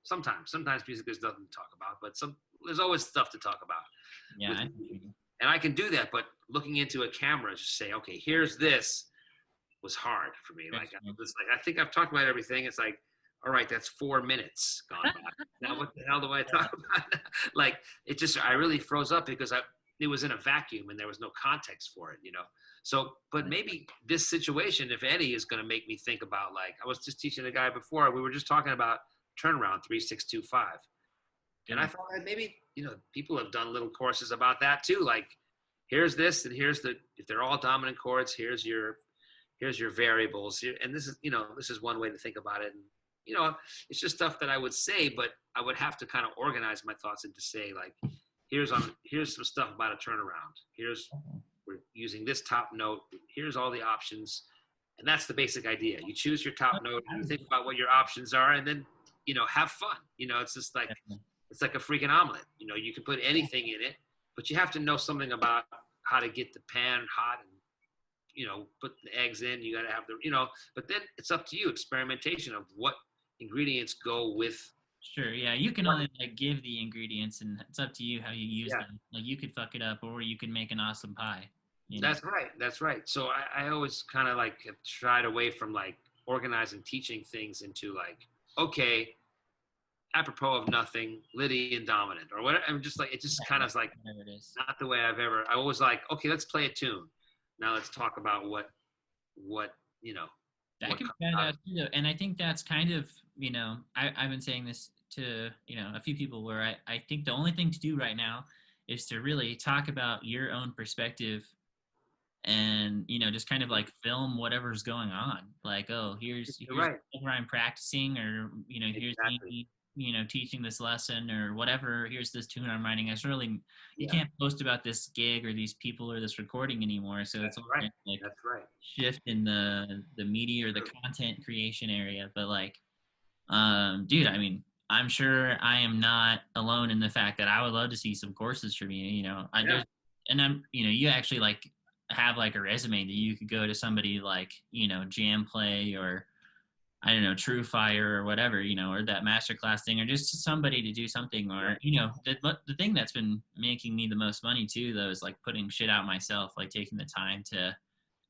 Sometimes music there's nothing to talk about, but there's always stuff to talk about. yeah, With and I can do that, but looking into a camera, just say, okay, here's this was hard for me. Like I think I've talked about everything. It's like, all right, that's 4 minutes gone by. Now what the hell do I talk about? Like it just I really froze up because it was in a vacuum and there was no context for it. So, but maybe this situation, if any, is going to make me think about like I was just teaching a guy before. We were just talking about turnaround 3-6-2-5, and I thought that maybe people have done little courses about that too. Like here's this and here's if they're all dominant chords, here's your variables here, and this is one way to think about it. And it's just stuff that I would say, but I would have to kind of organize my thoughts into say like here's some stuff about a turnaround. We're using this top note. Here's all the options. And that's the basic idea. You choose your top note, you think about what your options are, and then, have fun. It's just like, it's like a freaking omelet. You can put anything in it, but you have to know something about how to get the pan hot and, put the eggs in. You got to have but then it's up to you, experimentation of what ingredients go with. Sure, yeah. You can only like give the ingredients, and it's up to you how you use Yeah, them. Like you could fuck it up, or you can make an awesome pie. You know. that's right. That's right. So I always kind of like have tried away from like organizing, teaching things into like, okay, apropos of nothing, Lydian dominant or whatever. I'm just like, it just kind of like Whatever it is. not the way I always like, okay, let's play a tune. Now let's talk about what, That what can comes be out. badass too, though. And I think that's kind of, I've been saying this to, a few people where I think the only thing to do right now is to really talk about your own perspective and, just kind of like film whatever's going on. Like, oh, You're here's right. whatever I'm practicing, or, here's Exactly. me, teaching this lesson or whatever. Here's this tune I'm writing. It's really, you Yeah. can't post about this gig or these people or this recording anymore. So it's That's all right. kind of like That's right. shift in the media or the content creation area. But like, dude, I mean, I'm sure I am not alone in the fact that I would love to see some courses from you. Yeah. And I'm, you actually like have like a resume that you could go to somebody like, Jam Play or I don't know, True Fire or whatever, or that masterclass thing, or just somebody to do something, or the thing that's been making me the most money too, though, is like putting shit out myself, like taking the time to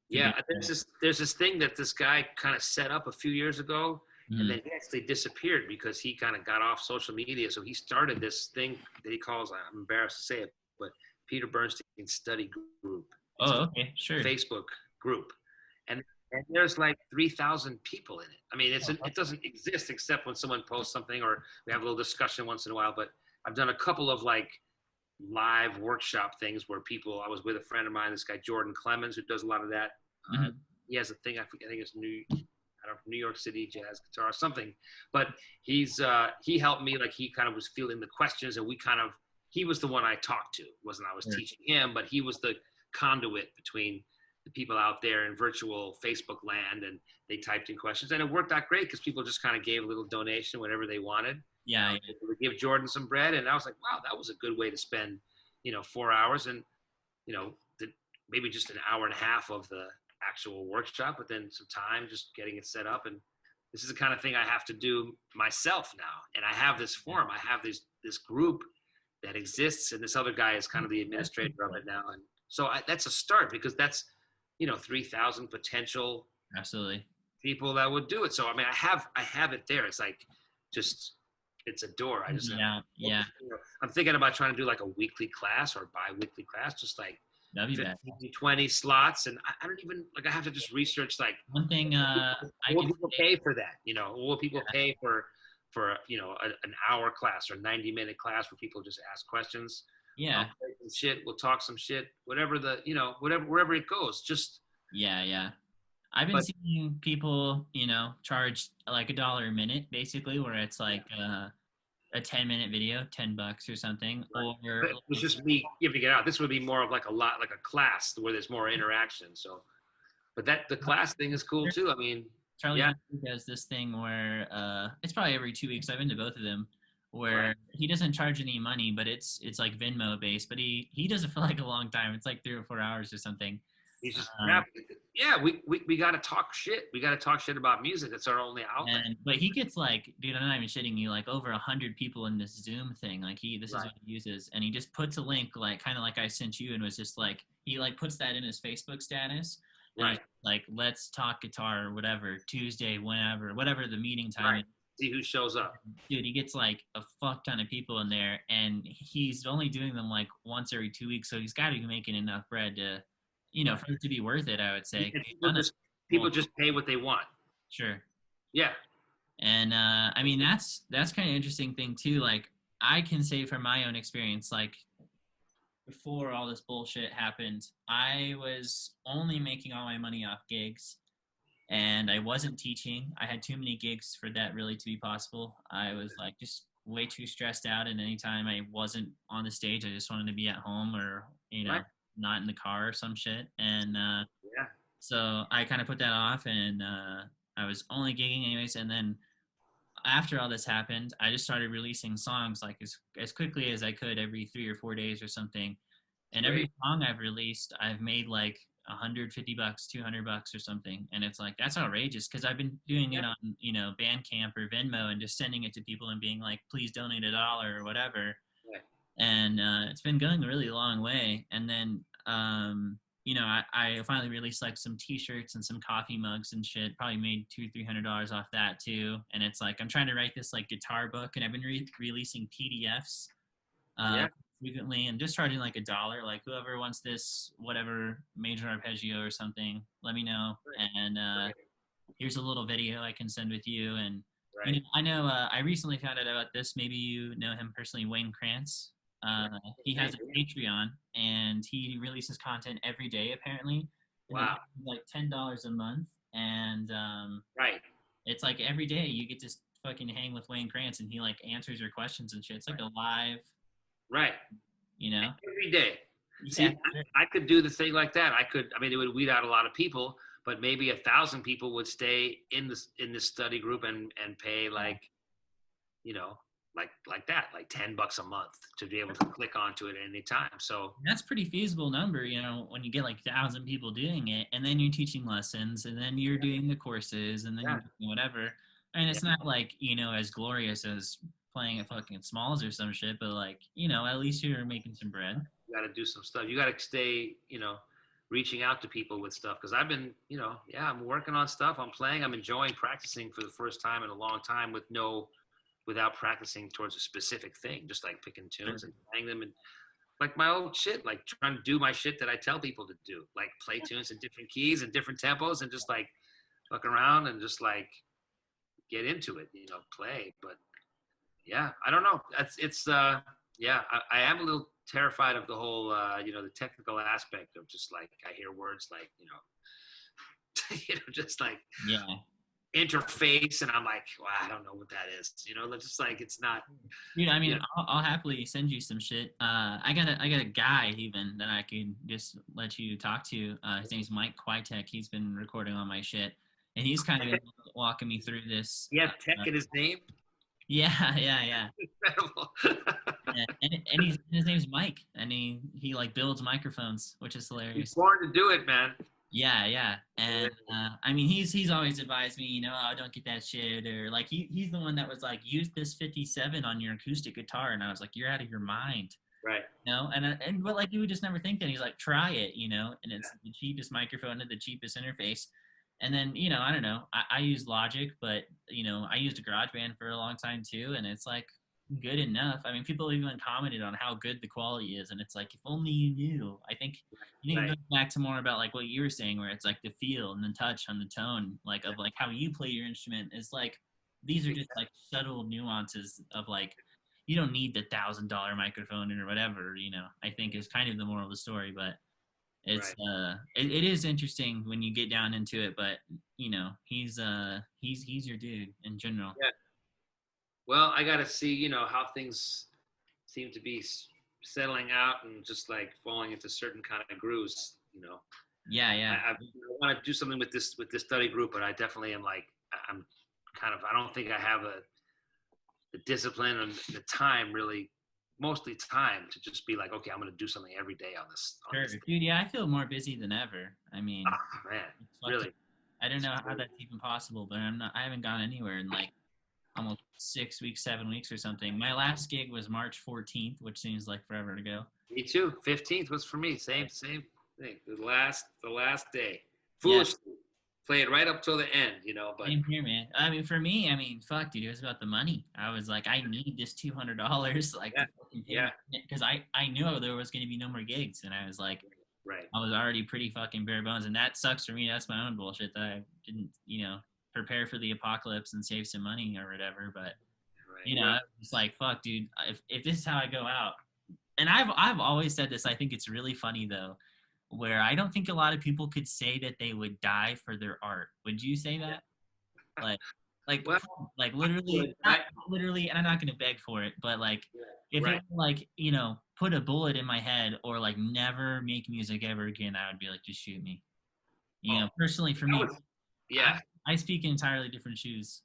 Yeah, be. there's this thing that this guy kind of set up a few years ago, and Mm. then he actually disappeared because he kind of got off social media. So he started this thing that he calls, I'm embarrassed to say it, but Peter Bernstein Study Group. It's Oh, okay, a sure. Facebook group, and there's like 3,000 people in it. I mean, it doesn't exist except when someone posts something or we have a little discussion once in a while. But I've done a couple of like live workshop things where I was with a friend of mine, this guy Jordan Clemens, who does a lot of that. Mm-hmm. He has a thing, I think it's I don't know, New York City jazz guitar or something. But he helped me, like he kind of was feeling the questions, and he was the one I talked to. It wasn't I was Sure. teaching him, but he was the conduit between the people out there in virtual Facebook land, and they typed in questions, and it worked out great because people just kind of gave a little donation, whatever they wanted. Yeah, yeah. We give Jordan some bread, and I was like, wow, that was a good way to spend, 4 hours, and you know, maybe just an hour and a half of the actual workshop, but then some time just getting it set up. And this is the kind of thing I have to do myself now. And I have this forum, I have this group that exists, and this other guy is kind of the administrator of it now. And so that's a start because that's 3,000 potential Absolutely. people that would do it. So I mean, I have it there. It's like just it's a door. I just Yeah, yeah. I'm thinking about trying to do like a weekly class or bi-weekly class, just like That'd be 15, bad. 20 slots, and I don't even like. I have to just research like One thing I will can people say, pay for that? Will people pay for an hour class or 90-minute class where people just ask questions? I'll yeah, play some shit. We'll talk some shit. Whatever whatever wherever it goes. Just yeah, yeah. I've been but seeing people, charge like $1 a minute, basically, where it's like a 10-minute video, $10 or something, right. or But it was just me giving it out. This would be more of like a class where there's more interaction. So, but the class thing is cool too. I mean, Charlie yeah, does this thing where it's probably every 2 weeks. I've been to both of them, right. where he doesn't charge any money, but it's like Venmo based. But he does it for like a long time. It's like 3 or 4 hours or something. He's just Um, yeah. We got to talk shit. We got to talk shit about music. It's our only outlet. but he gets like, dude, I'm not even shitting you, like over 100 people in this Zoom thing. Like this is Right. what he uses, and he just puts a link, like kind of like I sent you, and was just like he like puts that in his Facebook status, and Right. like let's talk guitar or whatever Tuesday, whatever the meeting time Right. is. See who shows up. Dude, he gets like a fuck ton of people in there, and he's only doing them like once every 2 weeks, so he's got to be making enough bread to, Right. for it to be worth it. I would say. And Well, people just pay what they want. sure. Yeah. And I mean that's kind of interesting thing too. Like I can say from my own experience, like before all this bullshit happened, I was only making all my money off gigs, and I wasn't teaching. I had too many gigs for that really to be possible. I was like just way too stressed out, and anytime I wasn't on the stage, I just wanted to be at home or Right. not in the car or some shit. And Yeah. So I kind of put that off, and I was only gigging anyways. And then after all this happened, I just started releasing songs like as quickly as I could every 3 or 4 days or something. And Great. every song I've released, I've made like $150, $200 or something. And it's like, that's outrageous because I've been doing Yeah. it on, Bandcamp or Venmo and just sending it to people and being like, please donate $1 or whatever. Yeah. And it's been going a really long way. And then, I finally released like some T-shirts and some coffee mugs and shit. Probably made $200-300 off that too. And it's like I'm trying to write this like guitar book, and I've been releasing PDFs uh, Yeah. frequently, and just charging like $1. Like whoever wants this, whatever major arpeggio or something, let me know. Right. And Right. here's a little video I can send with you. And Right. I know I recently found out about this. Maybe you know him personally, Wayne Krantz. Yeah. He has Thank you. a Patreon, and he releases content every day apparently, and it Wow. costs like $10 a month. And Right. it's like every day you get to fucking hang with Wayne Krantz, and he like answers your questions and shit. It's like a live, Right. you know. Every day. Yeah, See, I could do the thing like that. I mean, it would weed out a lot of people, but maybe 1,000 people would stay in this study group and pay like, you know, like that, like $10 a month to be able to click onto it at any time. So that's pretty feasible number, when you get like 1,000 people doing it, and then you're teaching lessons, and then you're doing the courses, and then yeah, you're doing whatever. And yeah, it's not like as glorious as playing at fucking Smalls or some shit, but like at least you're making some bread. you got to do some stuff. You got to stay, reaching out to people with stuff because I've been, yeah, I'm working on stuff. I'm playing. I'm enjoying practicing for the first time in a long time without practicing towards a specific thing, just like picking tunes and playing them and like my old shit, like trying to do my shit that I tell people to do, like play tunes in different keys and different tempos and just like fuck around and just like get into it, play. But yeah, I don't know. Yeah, I am a little terrified of the whole, the technical aspect of just like I hear words like, just like Yeah. interface, and I'm like, well, I don't know what that is. Just like it's not. Dude, I You mean, know, I'll happily send you some shit. I got a guy even that I could just let you talk to. His name's Mike Kwitek. He's been recording on my shit, and he's kind of been walking me through this. he has tech in his name. Yeah, yeah, yeah. Incredible. And his name's Mike, and he like builds microphones, which is He's hilarious. born to do it, man. Yeah, yeah. And I mean, he's always advised me, oh, don't get that shit, or like he's the one that was like, use this 57 on your acoustic guitar, and I was like, you're out of your mind. Right. But like you would just never think that. He's like, try it, and it's the cheapest microphone and the cheapest interface. And then I don't know, I use Logic, but I used a GarageBand for a long time too, and it's like good enough. I mean, people even commented on how good the quality is, and it's like if only you knew. I think you need to go back to more about like what you were saying, where it's like the feel and the touch on the tone, like of like how you play your instrument. Is like these are just like subtle nuances of like you don't need the $1,000 microphone or whatever. I think is kind of the moral of the story, but it's it is interesting when you get down into it. But he's your dude in general. Yeah. Well, I got to see, how things seem to be settling out and just like falling into certain kind of grooves. Yeah, yeah. I want to do something with this study group, but I definitely am like I'm I don't think I have the discipline and the time really, mostly time to just be like, okay, I'm going to do something every day on this. Sure, dude. Yeah, I feel more busy than ever. I mean, Oh, man, really. I don't know how that's even possible, but I haven't gone anywhere in like almost 6 weeks, 7 weeks or something. My last gig was March 14th, which seems like forever ago. Me too. 15th was for me. Same thing. The last day. Foolishly. Yeah. Play it right up till the end, but same here, man. I mean, for me, fuck, dude, it was about the money. I was like, I need this $200, like, yeah, because I knew there was going to be no more gigs, and I was like, right. I was already pretty fucking bare bones, and that sucks for me. That's my own bullshit that I didn't, prepare for the apocalypse and save some money or whatever. But it's like, fuck, dude, if this is how I go out, and I've always said this. I think it's really funny though, where I don't think a lot of people could say that they would die for their art. Would you say that? Like literally, not literally, and I'm not going to beg for it, but like, if it like, put a bullet in my head or like never make music ever again, I would be like, just shoot me. Oh, Personally for that me, was, I yeah. I speak in entirely different shoes,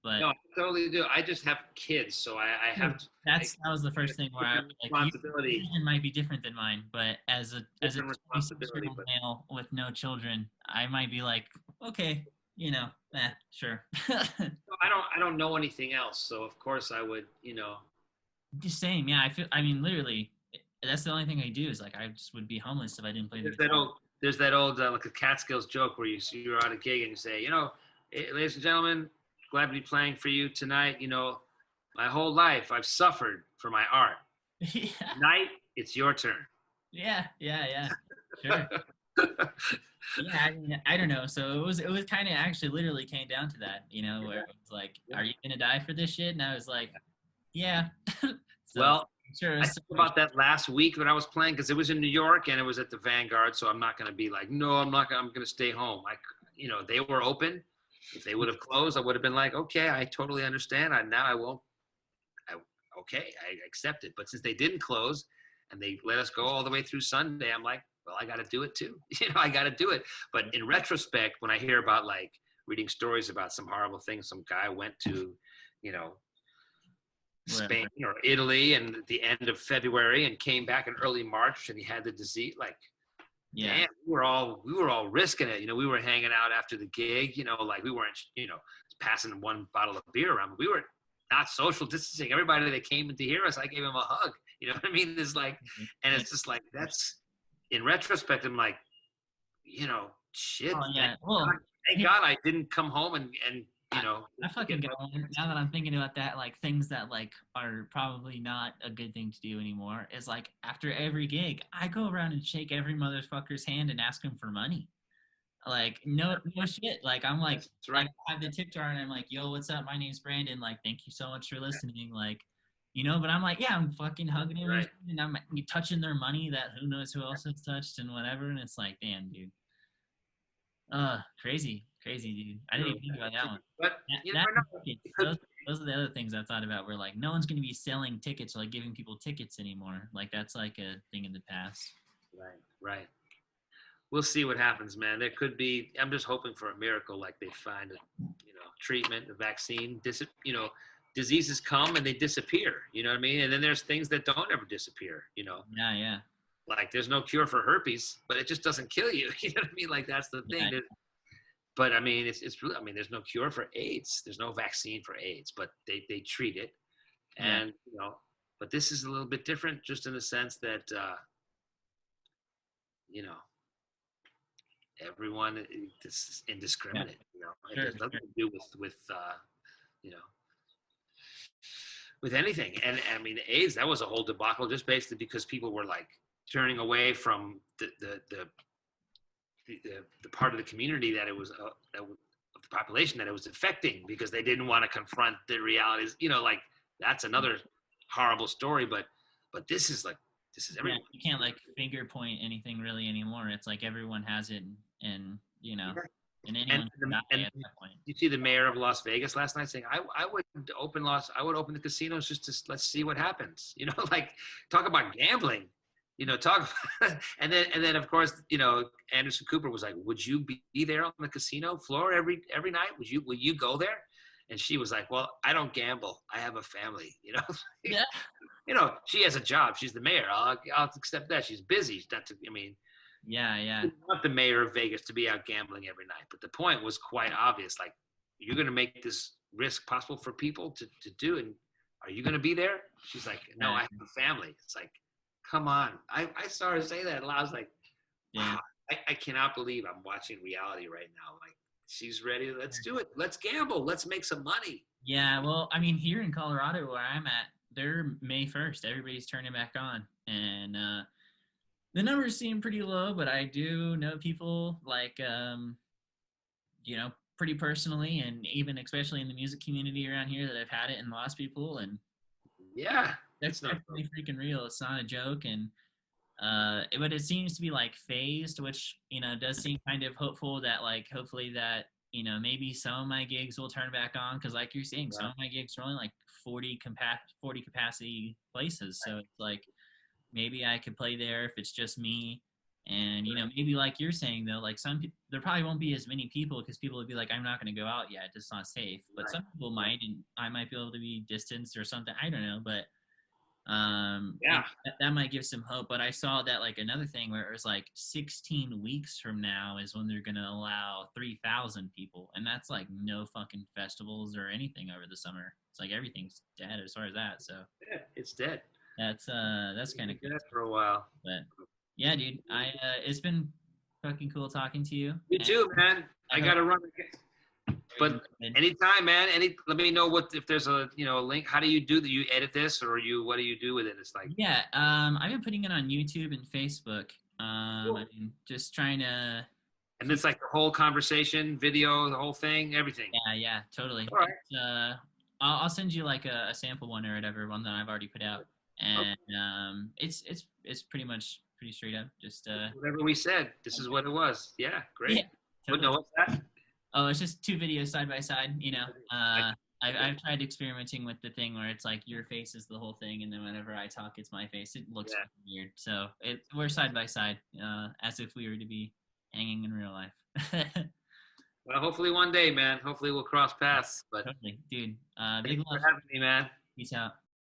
but No, I totally do. I just have kids, so I yeah, have to take that was the a first thing where I was different like, your responsibility, vision might be different than mine, but as a different 26 year responsibility. old But male with no children, I might be like, okay, sure. I don't know anything else, so of course I would, Just same, yeah. I mean, literally, that's the only thing I do is like I just would be homeless if I didn't play the there's that guitar. old like a Catskills joke where you're at a gig and you say, hey, ladies and gentlemen, glad to be playing for you tonight. My whole life I've suffered for my art. Yeah, Tonight it's your turn. yeah, sure. Yeah, I mean, I don't know. So it was kind of actually literally came down to that, where it was like, Yeah. "Are you gonna die for this shit?" And I was like, "Yeah." So Well, I'm sure it I was think similar. about that last week that I was playing because it was in New York and it was at the Vanguard. So I'm not going to be like, no, I'm not. I'm going to stay home. They were open. If they would have closed, I would have been like, okay, I totally understand. Now I won't. I, okay, I accept it. But since they didn't close and they let us go all the way through Sunday, I'm like, well, I got to do it too. I got to do it. But in retrospect, when I hear about like reading stories about some horrible things, some guy went to, you know, Spain Whatever. or Italy and at the end of February and came back in early March and he had the disease. Like, Yeah, damn, we were all risking it. We were hanging out after the gig, like we weren't, passing one bottle of beer around. We were not social distancing. Everybody that came in to hear us, I gave him a hug. You know what I mean? It's like, and yeah. it's just like, that's in retrospect, I'm like, shit. Oh Thank yeah. God, Well, thank here, God I didn't come home and I, I fucking get got one. Now that I'm thinking about that, like things that like are probably not a good thing to do anymore is like after every gig, I go around and shake every motherfucker's hand and ask him for money. Like no shit. Like I'm that's like right. I have the tip jar and I'm like, yo, what's up? My name's Brandon. Like, thank you so much for listening. Like, but I'm like, yeah, I'm fucking hugging him Right. and I'm touching their money that who knows who else has touched and whatever. And it's like, damn, dude. Crazy, dude. I didn't even think about that one. But you That never and know. tickets. It could Those are the other things I thought about. Were like, no one's gonna be selling tickets or like giving people tickets anymore. Like that's like a thing in the past. Right, right. We'll see what happens, man. There could be. I'm just hoping for a miracle, like they find a, treatment, a vaccine. Diseases come and they disappear. You know what I mean? And then there's things that don't ever disappear. Yeah. Like there's no cure for herpes, but it just doesn't kill you. You know what I mean? Like that's the thing. Yeah. But I mean, it's really. I mean, there's no cure for AIDS. There's no vaccine for AIDS, but they treat it. Yeah. And but this is a little bit different, just in the sense that you know everyone this is Yeah. indiscriminate. It Sure. has nothing Sure. to do with you know with anything. And I mean, AIDS, that was a whole debacle just basically because people were like turning away from the part of the community that it was of the population that it was affecting because they didn't want to confront the realities. Like that's another horrible story. But this is Yeah. everyone. You can't like finger point anything really anymore. It's like everyone has it, and Yeah. and And anyone can die and at that point. you see the mayor of Las Vegas last night saying, I would open the casinos just to let's see what happens. Like talk about gambling. Talk and then of course, Anderson Cooper was like, would you be there on the casino floor every night? Will you go there? And she was like, well, I don't gamble. I have a family. Yeah. She has a job. She's the mayor. I'll accept that. She's busy. She's not to, I mean, Yeah. didn't want the mayor of Vegas to be out gambling every night. But the point was quite obvious. Like, you're going to make this risk possible for people to do. And are you going to be there? She's like, no, Yeah. I have a family. It's like, come on. I saw her say that. And I was like, Yeah. wow, I cannot believe I'm watching reality right now. Like, she's ready. Let's do it. Let's gamble. Let's make some money. Yeah, well, I mean, here in Colorado where I'm at, they're May 1st. Everybody's turning back on. And the numbers seem pretty low, but I do know people like, pretty personally, and even especially in the music community around here that have had it and lost people. And Yeah. that's It's not. definitely freaking real. It's not a joke. And, but it seems to be like phased, which, does seem kind of hopeful that like, hopefully that, maybe some of my gigs will turn back on. Cause like you're saying, some Right. of my gigs are only like 40 capacity places. So it's like, maybe I could play there if it's just me. And maybe like you're saying though, like there probably won't be as many people because people would be like, I'm not going to go out yet, it's not safe. But some people might, and I might be able to be distanced or something. I don't know, but Yeah. that might give some hope. But I saw that like another thing where it was like 16 weeks from now is when they're going to allow 3,000 people, and that's like no fucking festivals or anything over the summer. It's like everything's dead as far as that. So Yeah, it's dead. that's kind of It's been cool. dead for a while. But yeah, dude, it's been fucking cool talking to you. You And too, man. I hope gotta run. But good. anytime, man. Let me know if there's a a link. How do you do that? You edit this, or what do you do with it? It's like Yeah, I've been putting it on YouTube and Facebook. I mean, just trying to and keep. it's like the whole conversation, video, the whole thing, everything. Yeah, totally. All right. I'll send you like a sample one or whatever, one that I've already put out, Okay. and it's pretty much pretty straight up. Just Whatever we said, this is what it was. Yeah, yeah, great. What? totally. No, what's that? Oh, it's just two videos side by side. I, I've tried experimenting with the thing where it's like your face is the whole thing, and then whenever I talk, it's my face. It looks yeah. weird. So we're side by side, as if we were to be hanging in real life. Well, hopefully one day, man. Hopefully we'll cross paths. But Totally, dude. Big thanks for love. having me, man. Peace out.